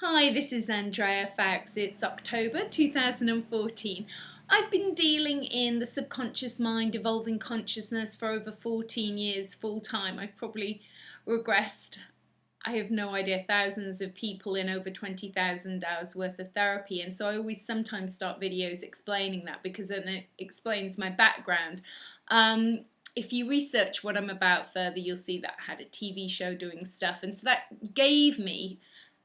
Hi, this is Andrea Foulkes. It's October 2014. I've been dealing in the subconscious mind, evolving consciousness for over 14 years full time. I've probably regressed, I have no idea, thousands of people in over 20,000 hours worth of therapy. And so I always sometimes start videos explaining that because then it explains my background. If you research what I'm about further, you'll see that I had a TV show doing stuff. And so that gave me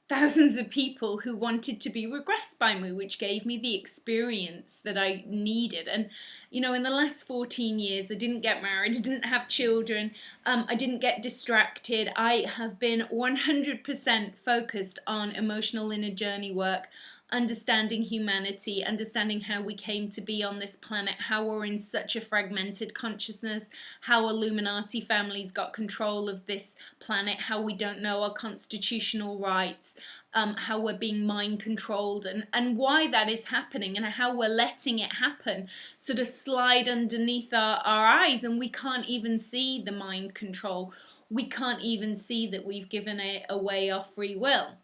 thousands of people who wanted to be regressed by me, which gave me the experience that I needed. And you know, in the last 14 years, I didn't get married, I didn't have children, I didn't get distracted. I have been 100% focused on emotional inner journey work, understanding humanity, understanding how we came to be on this planet, how we're in such a fragmented consciousness, how Illuminati families got control of this planet, how we don't know our constitutional rights, how we're being mind controlled, and why that is happening, and how we're letting it happen sort of slide underneath our eyes, and we can't even see the mind control. We can't even see that we've given it away our free will.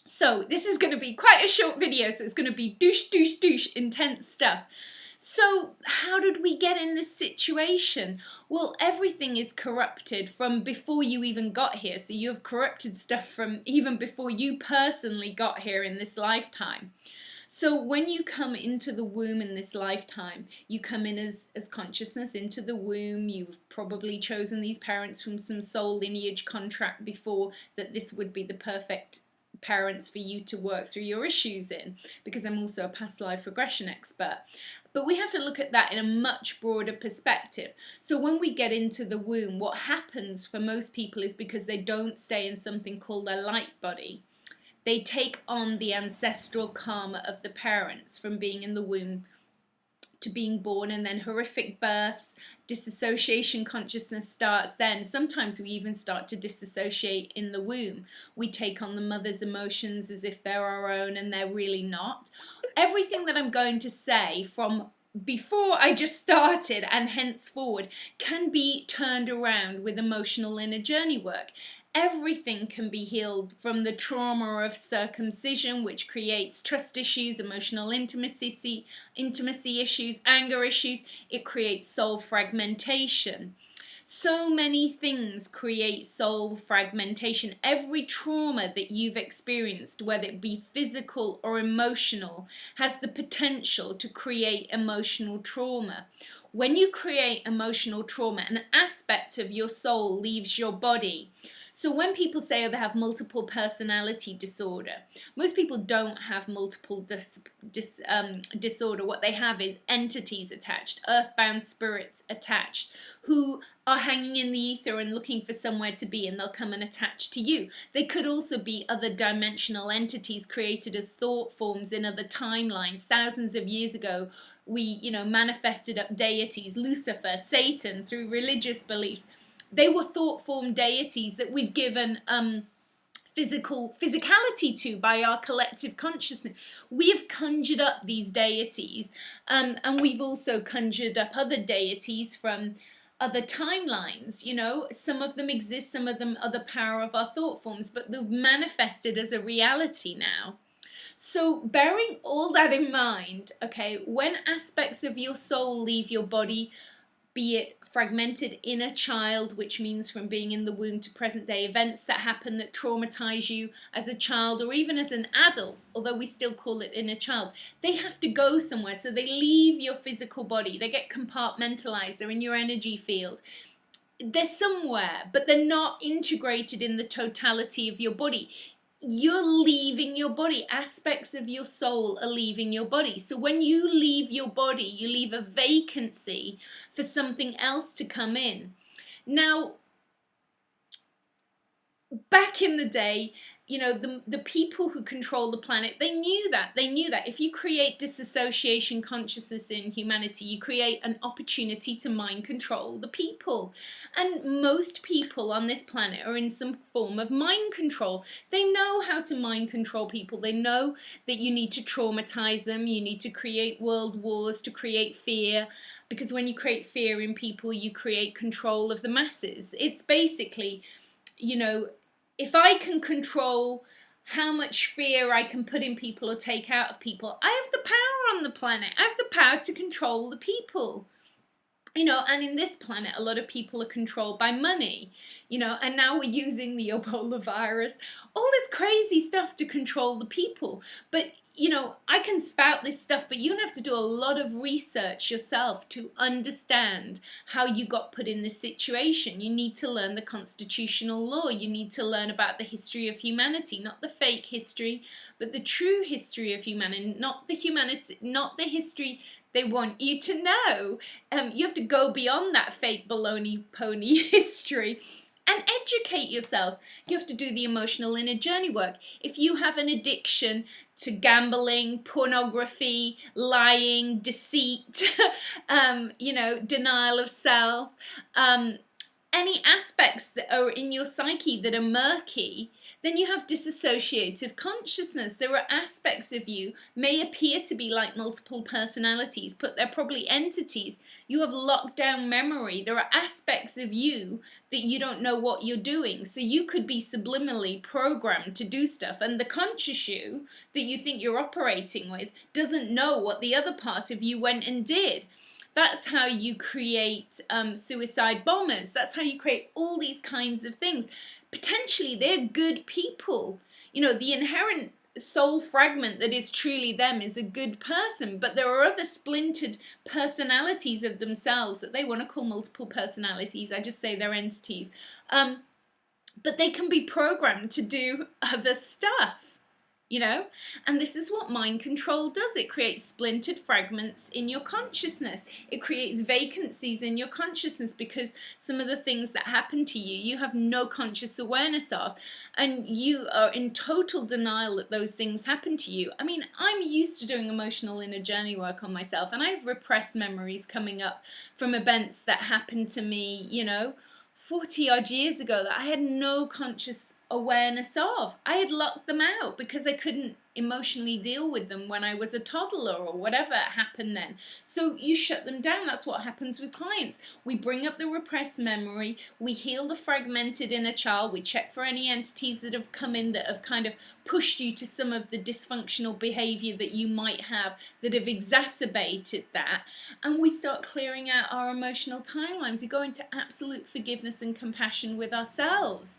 So this is going to be quite a short video, so it's going to be douche, intense stuff. So how did we get in this situation? Well, everything is corrupted from before you even got here. So you have corrupted stuff from even before you personally got here in this lifetime. So when you come into the womb in this lifetime, you come in as consciousness into the womb. You've probably chosen these parents from some soul lineage contract before that this would be the perfect parents for you to work through your issues in, because I'm also a past life regression expert. But we have to look at that in a much broader perspective. So when we get into the womb, what happens for most people is because they don't stay in something called their light body, they take on the ancestral karma of the parents from being in the womb to being born, and then horrific births, disassociation consciousness starts then. Sometimes we even start to disassociate in the womb. We take on the mother's emotions as if they're our own, and they're really not. Everything that I'm going to say from before I just started and henceforward can be turned around with emotional inner journey work. Everything can be healed from the trauma of circumcision, which creates trust issues, emotional intimacy issues, anger issues. It creates soul fragmentation. So many things create soul fragmentation. Every trauma that you've experienced, whether it be physical or emotional, has the potential to create emotional trauma. When you create emotional trauma, an aspect of your soul leaves your body. So when people say they have multiple personality disorder, most people don't have multiple disorder. What they have is entities attached, earthbound spirits attached, who are hanging in the ether and looking for somewhere to be, and they'll come and attach to you. They could also be other dimensional entities created as thought forms in other timelines. Thousands of years ago, we, manifested up deities, Lucifer, Satan, through religious beliefs. They were thought form deities that we've given physicality to by our collective consciousness. We have conjured up these deities, and we've also conjured up other deities from other timelines. Some of them exist, some of them are the power of our thought forms, but they've manifested as a reality now. So bearing all that in mind, okay, when aspects of your soul leave your body, be it fragmented inner child, which means from being in the womb to present day, events that happen that traumatize you as a child or even as an adult, although we still call it inner child, they have to go somewhere. So they leave your physical body, they get compartmentalized, they're in your energy field. They're somewhere, but they're not integrated in the totality of your body. You're leaving your body. Aspects of your soul are leaving your body. So when you leave your body, you leave a vacancy for something else to come in. Now, back in the day, the people who control the planet, they knew that. If you create disassociation consciousness in humanity, you create an opportunity to mind control the people. And most people on this planet are in some form of mind control. They know how to mind control people. They know that you need to traumatize them. You need to create world wars to create fear. Because when you create fear in people, you create control of the masses. It's basically, if I can control how much fear I can put in people or take out of people. I have the power on the planet. I have the power to control the people. And in this planet, a lot of people are controlled by money, and now we're using the Ebola virus, all this crazy stuff to control the people. But, I can spout this stuff, but you have to do a lot of research yourself to understand how you got put in this situation. You need to learn the constitutional law. You need to learn about the history of humanity, not the fake history, but the true history of humanity, not the history they want you to know. You have to go beyond that fake baloney pony history and educate yourselves. You have to do the emotional inner journey work. If you have an addiction to gambling, pornography, lying, deceit, denial of self, any aspects that are in your psyche that are murky, then you have dissociative consciousness. There are aspects of you may appear to be like multiple personalities, but they're probably entities. You have locked down memory. There are aspects of you that you don't know what you're doing. So you could be subliminally programmed to do stuff, and the conscious you that you think you're operating with doesn't know what the other part of you went and did. That's how you create suicide bombers. That's how you create all these kinds of things. Potentially, they're good people. The inherent soul fragment that is truly them is a good person, but there are other splintered personalities of themselves that they want to call multiple personalities. I just say they're entities. But they can be programmed to do other stuff. And this is what mind control does. It creates splintered fragments in your consciousness. It creates vacancies in your consciousness because some of the things that happen to you, you have no conscious awareness of, and you are in total denial that those things happen to you. I mean, I'm used to doing emotional inner journey work on myself, and I have repressed memories coming up from events that happened to me, 40 odd years ago that I had no conscious awareness of. I had locked them out because I couldn't emotionally deal with them when I was a toddler or whatever happened then. So you shut them down. That's what happens with clients. We bring up the repressed memory, we heal the fragmented inner child, we check for any entities that have come in that have kind of pushed you to some of the dysfunctional behavior that you might have that have exacerbated that, and we start clearing out our emotional timelines. We go into absolute forgiveness and compassion with ourselves.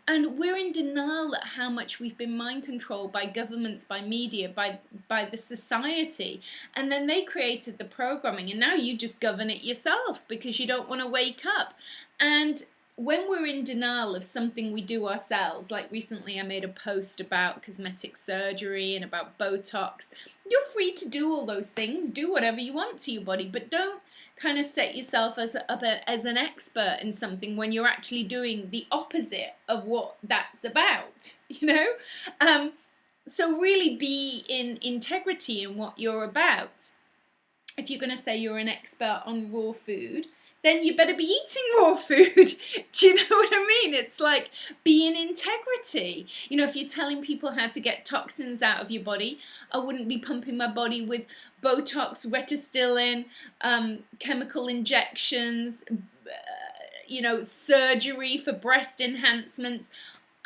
And we're in denial at how much we've been mind controlled by governments, by media, by the society. And then they created the programming, and now you just govern it yourself because you don't want to wake up. And when we're in denial of something we do ourselves, like recently I made a post about cosmetic surgery and about Botox, you're free to do all those things, do whatever you want to your body, but don't kind of set yourself as an expert in something when you're actually doing the opposite of what that's about, So really be in integrity in what you're about. If you're going to say you're an expert on raw food, then you better be eating raw food. Do you know what I mean? It's like, be in integrity. If you're telling people how to get toxins out of your body, I wouldn't be pumping my body with Botox, Retostillin, chemical injections, surgery for breast enhancements.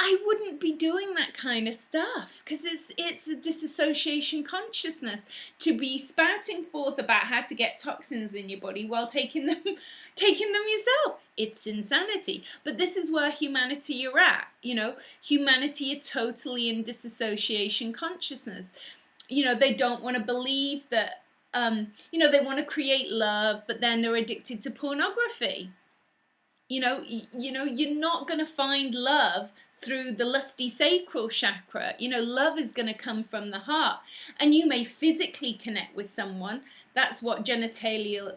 I wouldn't be doing that kind of stuff because it's a disassociation consciousness to be spouting forth about how to get toxins in your body while taking them yourself. It's insanity. But this is where humanity are at. Humanity are totally in disassociation consciousness. They don't want to believe that. They want to create love, but then they're addicted to pornography. You're not going to find love through the lusty sacral chakra. Love is going to come from the heart. And you may physically connect with someone. That's what genitalia,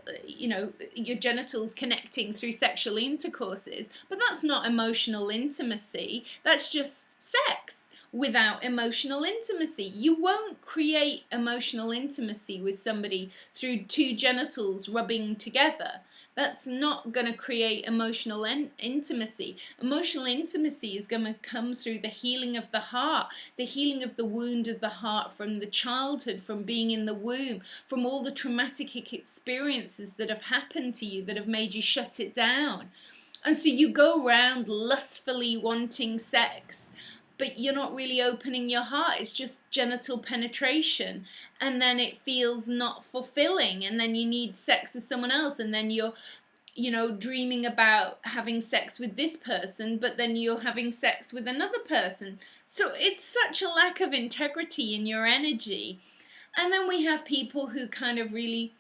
your genitals connecting through sexual intercourse is. But that's not emotional intimacy. That's just sex without emotional intimacy. You won't create emotional intimacy with somebody through two genitals rubbing together. That's not going to create emotional intimacy. Emotional intimacy is going to come through the healing of the heart, the healing of the wound of the heart from the childhood, from being in the womb, from all the traumatic experiences that have happened to you that have made you shut it down. And so you go around lustfully wanting sex, but you're not really opening your heart. It's just genital penetration, and then it feels not fulfilling, and then you need sex with someone else, and then you're dreaming about having sex with this person, but then you're having sex with another person. So it's such a lack of integrity in your energy. And then we have people who kind of really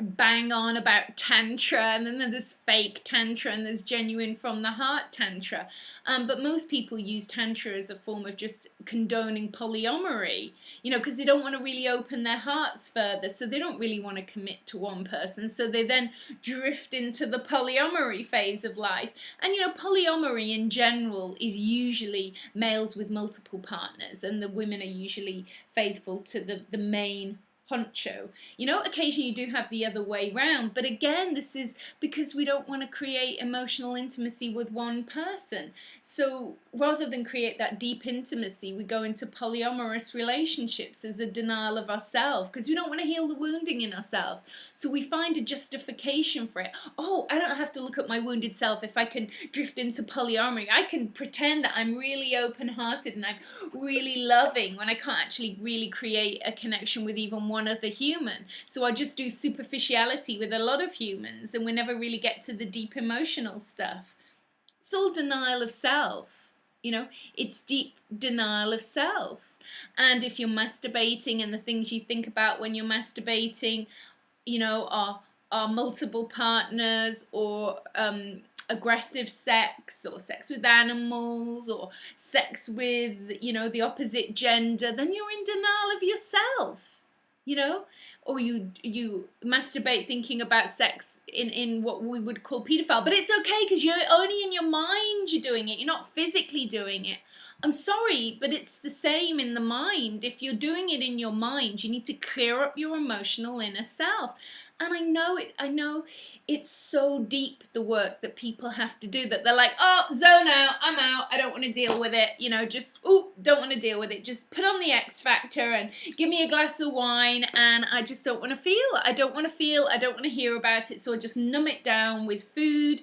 bang on about tantra, and then there's fake tantra and there's genuine from the heart tantra, but most people use tantra as a form of just condoning polyamory, because they don't want to really open their hearts further, so they don't really want to commit to one person, so they then drift into the polyamory phase of life. And polyamory in general is usually males with multiple partners, and the women are usually faithful to the main honcho. Occasionally you do have the other way round, but again, this is because we don't want to create emotional intimacy with one person. So rather than create that deep intimacy, we go into polyamorous relationships as a denial of ourselves, because we don't want to heal the wounding in ourselves. So we find a justification for it. Oh, I don't have to look at my wounded self if I can drift into polyamory. I can pretend that I'm really open-hearted and I'm really loving when I can't actually really create a connection with even one other human. So I just do superficiality with a lot of humans, and we never really get to the deep emotional stuff. It's all denial of self. It's deep denial of self. And if you're masturbating and the things you think about when you're masturbating, are multiple partners, or aggressive sex, or sex with animals, or sex with, the opposite gender, then you're in denial of yourself. Or you masturbate thinking about sex in what we would call paedophile, but it's okay because you're only in your mind you're doing it, you're not physically doing it. I'm sorry, but it's the same in the mind. If you're doing it in your mind, you need to clear up your emotional inner self. And I know it's so deep, the work that people have to do, that they're like, oh, zone out, I'm out, I don't want to deal with it, don't want to deal with it, just put on the X Factor and give me a glass of wine, and I just don't want to feel, I don't want to hear about it, so I just numb it down with food,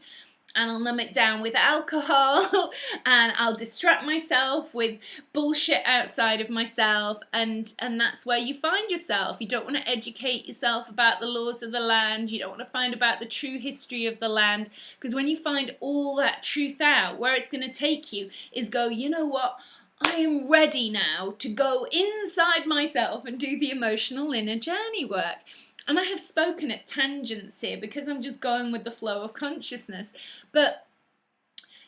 and I'll numb it down with alcohol, and I'll distract myself with bullshit outside of myself, and that's where you find yourself. You don't want to educate yourself about the laws of the land. You don't want to find about the true history of the land, because when you find all that truth out, where it's going to take you is go, you know what? I am ready now to go inside myself and do the emotional inner journey work. And I have spoken at tangents here because I'm just going with the flow of consciousness. But,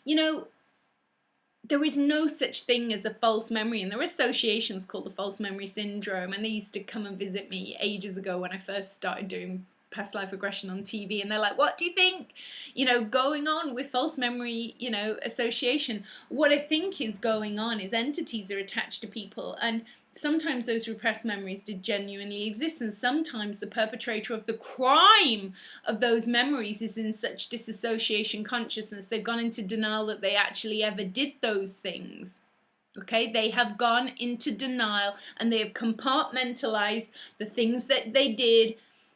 there is no such thing as a false memory. And there are associations called the false memory syndrome. And they used to come and visit me ages ago when I first started doing Pastlife Regression on TV, and they're like, what do you think, going on with false memory, association? What I think is going on is entities are attached to people, and sometimes those repressed memories did genuinely exist, and sometimes the perpetrator of the crime of those memories is in such disassociation consciousness, they've gone into denial that they actually ever did those things. Okay, they have gone into denial, and they have compartmentalized the things that they did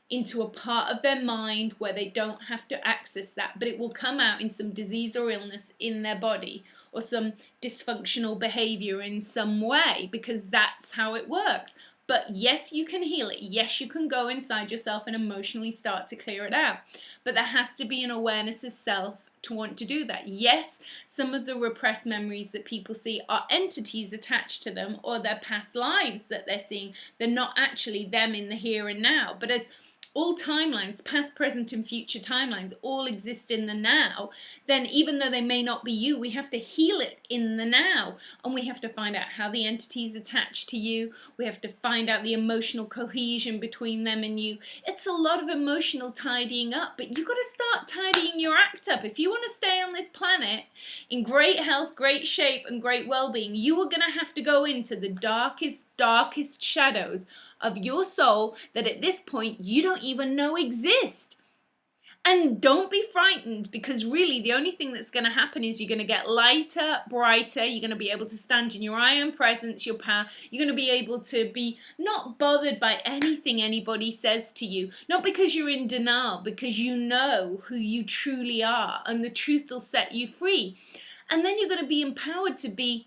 into a part of their mind where they don't have to access that, but it will come out in some disease or illness in their body, or some dysfunctional behavior in some way, because that's how it works. But yes, you can heal it. Yes, you can go inside yourself and emotionally start to clear it out. But there has to be an awareness of self to want to do that. Yes, some of the repressed memories that people see are entities attached to them, or their past lives that they're seeing. They're not actually them in the here and now. But as all timelines, past, present, and future timelines, all exist in the now, then even though they may not be you, we have to heal it in the now. And we have to find out how the entities attach to you. We have to find out the emotional cohesion between them and you. It's a lot of emotional tidying up, but you've got to start tidying your act up. If you want to stay on this planet in great health, great shape, and great well-being, you are going to have to go into the darkest shadows of your soul that at this point you don't even know exist. And don't be frightened, because really the only thing that's going to happen is you're going to get lighter, brighter, you're going to be able to stand in your iron presence, your power, you're going to be able to be not bothered by anything anybody says to you, not because you're in denial, because you know who you truly are, and the truth will set you free. And then you're going to be empowered to be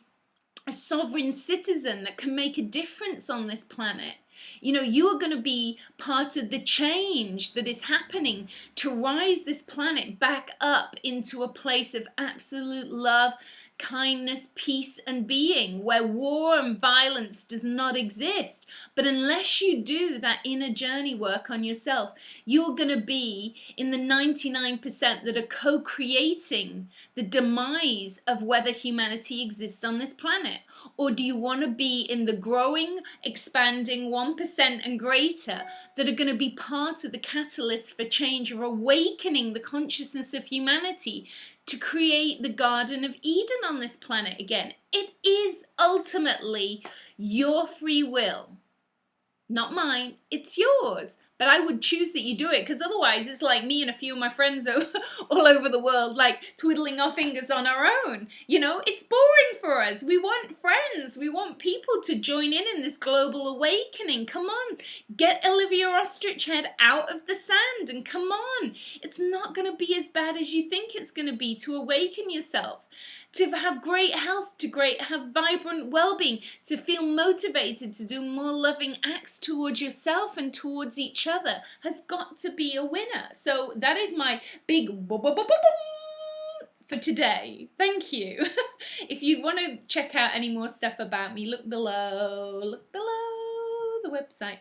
a sovereign citizen that can make a difference on this planet. You know, you are going to be part of the change that is happening to rise this planet back up into a place of absolute love, kindness, peace, and being, where war and violence does not exist. But unless you do that inner journey work on yourself, you're going to be in the 99% that are co-creating the demise of whether humanity exists on this planet. Or do you want to be in the growing, expanding 1% and greater that are going to be part of the catalyst for change, or awakening the consciousness of humanity to create the Garden of Eden on this planet again? It is ultimately your free will. Not mine, it's yours. But I would choose that you do it, because otherwise it's like me and a few of my friends all over the world, like twiddling our fingers on our own. You know, it's boring for us. We want friends. We want people to join in this global awakening. Come on, get Olivia Ostrich head out of the sand and come on. It's not going to be as bad as you think it's going to be to awaken yourself. To have great health, to have vibrant well-being, to feel motivated to do more loving acts towards yourself and towards each other has got to be a winner. So that is my big for today. Thank you. If you want to check out any more stuff about me, look below the website.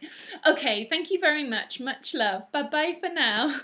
Okay, thank you very much. Much love. Bye-bye for now.